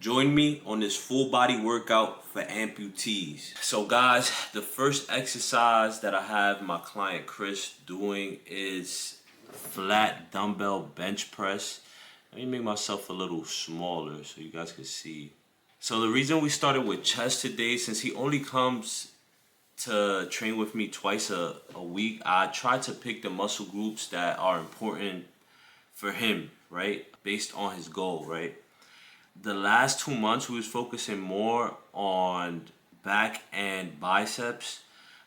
Join me on this full body workout for amputees. So guys, the first exercise that I have my client Chris doing is flat dumbbell bench press. Let me make myself a little smaller so you guys can see. So the reason we started with chest today, since he only comes to train with me twice a week, I try to pick the muscle groups that are important for him, right? Based on his goal, right? The last 2 months we was focusing more on back and biceps,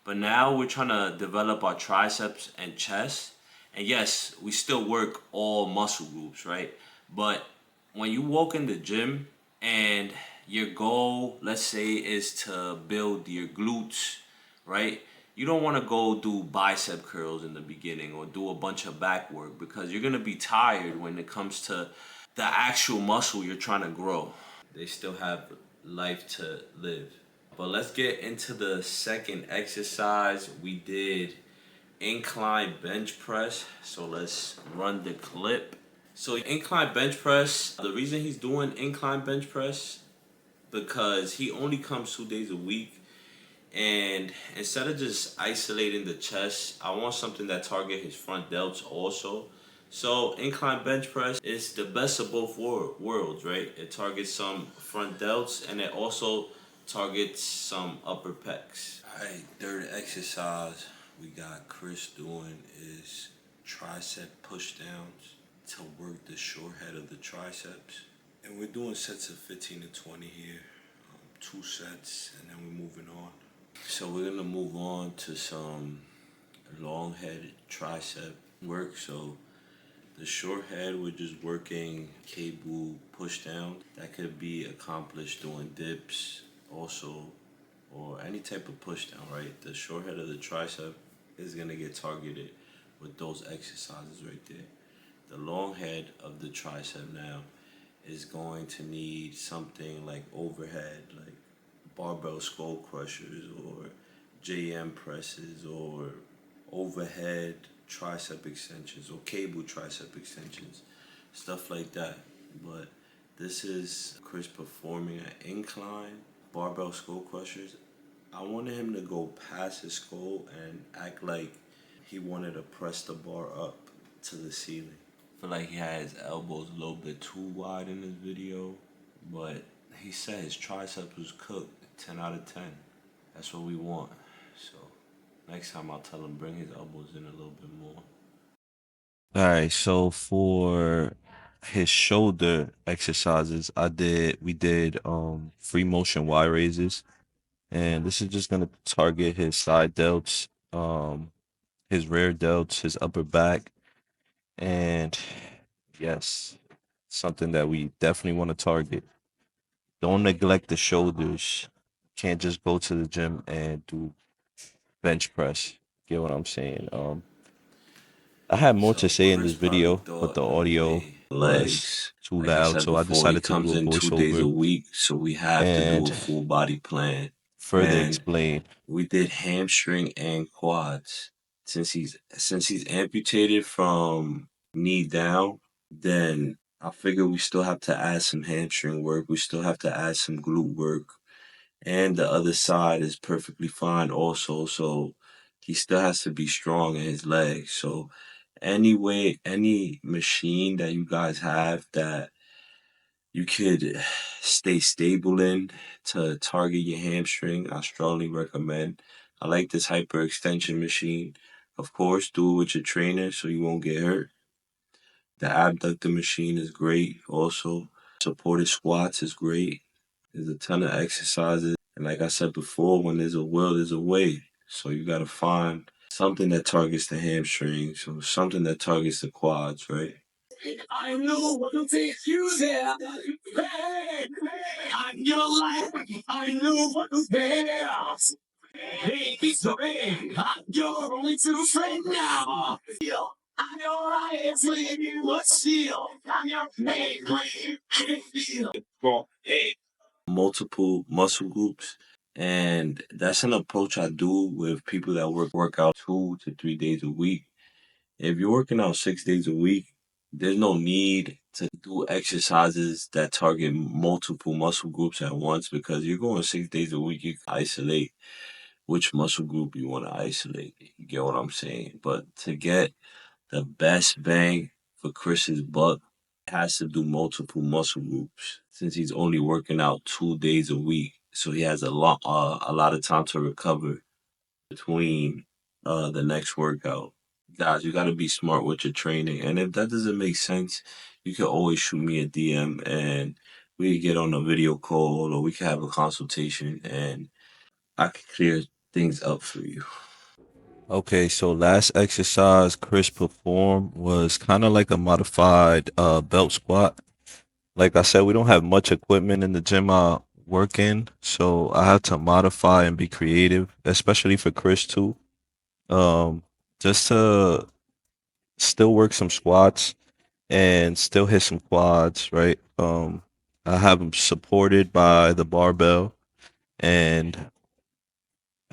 but now we're trying to develop our triceps and chest. And yes, we still work all muscle groups, right? But when you walk in the gym and your goal, let's say, is to build your glutes, right? You don't want to go do bicep curls in the beginning or do a bunch of back work, because you're going to be tired when it comes to the actual muscle you're trying to grow. They still have life to live. But let's get into the second exercise. We did incline bench press. So let's run the clip. So incline bench press, the reason he's doing incline bench press, because he only comes 2 days a week. And instead of just isolating the chest, I want something that target his front delts also. So incline bench press is the best of both worlds, right? It targets some front delts and it also targets some upper pecs. All right, third exercise we got Chris doing is tricep push downs to work the short head of the triceps. And we're doing sets of 15 to 20 here, 2 sets, and then we're moving on. So we're gonna move on to some long head tricep work. So the short head, we're just working cable push down. That could be accomplished doing dips also, or any type of push down, right? The short head of the tricep is gonna get targeted with those exercises right there. The long head of the tricep now is going to need something like overhead, like barbell skull crushers or JM presses or overhead tricep extensions or cable tricep extensions, stuff like that. But this is Chris performing an incline barbell skull crushers. I wanted him to go past his skull and act like he wanted to press the bar up to the ceiling. I feel like he had his elbows a little bit too wide in this video, but he said his triceps was cooked. 10 out of 10. That's what we want. So next time I'll tell him bring his elbows in a little bit more. All right, so for his shoulder exercises, we did free motion Y raises, and this is just gonna target his side delts, his rear delts, his upper back, and yes, something that we definitely want to target. Don't neglect the shoulders. Can't just go to the gym and do bench press. Get what I'm saying? I had more to say in this video, but the audio was too loud, so I decided to do a voiceover week, so we have to do and a full body plan. further And explain. we did hamstring and quads. Since he's amputated from knee down, then I figure we still have to add some hamstring work. We still have to add some glute work. And the other side is perfectly fine also. So he still has to be strong in his legs. So anyway, any machine that you guys have that you could stay stable in to target your hamstring, I strongly recommend. I like this hyperextension machine. Of course, do it with your trainer so you won't get hurt. The abductor machine is great also. Supported squats is great. There's a ton of exercises. And like I said before, when there's a will, there's a way. So you gotta find something that targets the hamstrings or something that targets the quads, right? I know what will take you there. Hey, I'm your life. I know what will there. Hey, be sorry. I'm your only true friend now. I'm your eyes when you must steal. I'm your pain when you can't feel. Hey. Multiple muscle groups. And that's an approach I do with people that work out 2 to 3 days a week. If you're working out 6 days a week, there's no need to do exercises that target multiple muscle groups at once, because you're going 6 days a week. You can isolate which muscle group you want to isolate. You get what I'm saying? But to get the best bang for Chris's buck, has to do multiple muscle groups since he's only working out 2 days a week. So he has a lot of time to recover between the next workout. Guys, you got to be smart with your training. And if that doesn't make sense, you can always shoot me a DM and we can get on a video call or we can have a consultation and I can clear things up for you. Okay, so last exercise Chris performed was kind of like a modified belt squat. Like I said, we don't have much equipment in the gym I work in, so I had to modify and be creative, especially for Chris too. Um, just to still work some squats and still hit some quads, right? I have him supported by the barbell and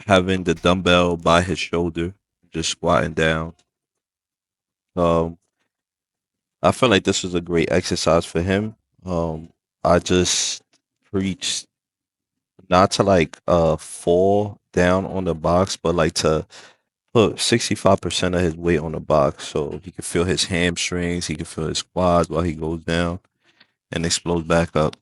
having the dumbbell by his shoulder, just squatting down. Um, I feel like this was a great exercise for him. I just preached not to like fall down on the box, but like to put 65% of his weight on the box so he can feel his hamstrings, he can feel his quads while he goes down and explodes back up.